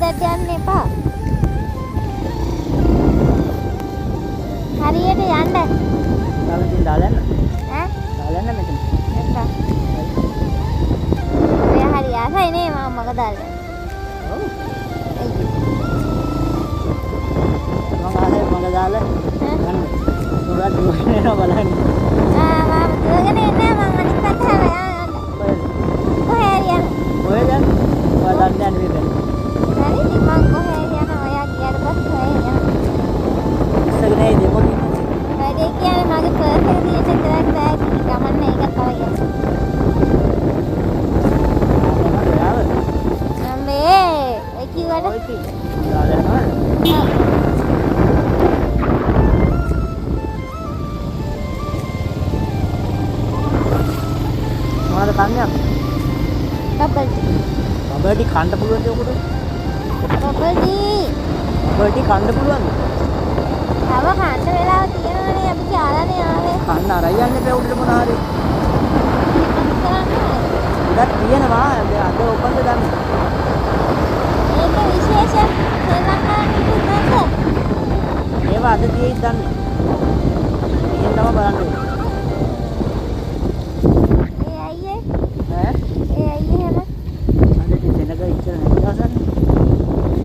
ගෙදරට යන්න එපා. හරියට යන්න. තාලෙන් දාලා යන්න. ඈ? දාලා යන්න මෙතන. එපා. ඔය හරි ආසයි නේ මම දාලා. ඔව්. එයි. මම දාලා යන්න. උඩට දුවගෙන බලන්න. මම දුවගෙන එන්නේ මම අනිත් පැත්තට යන්න. කොහේ හරි යන්න. කොහෙද යන්නේ? ඔයා දන්නේ නැහැ නේද? හරි ඉතින් මම කොහේ හරි යනවා. ඔයා ගියාට පස්සේ කොහේ යනවා. ඉස්සගෙන ඒ දෙමොත් වැඩේ කියන්නේ මගේ පර්ස් එක තියෙන විතරක් බෑග් එක ගමන්න ඒක තමයි යන්නේ. අම්මේ ඒ කිව්වට ඔය කි දාලා යනවා. මොනවද කන්නේ? බබල් බබල්ටි කන්න පුළුවන්ද උකට? බබල්ටි කන්න පුළුවන්ද? තව කන්න වෙලාව තියෙනවනේ අපි කාලානේ ආවේ. කන්න අරයි යන්න එපා උඩට මොන හරි. කරන්නේ. උඩට තියෙනවා. අද ඔබන්ද දන්නේ. ඒක විශේෂ ශ්‍රී ලංකාවේ නැද්ද? ඒවා අද තියෙයිද දන්නේ. එහෙන් තමයි බලන්න ඕනේ.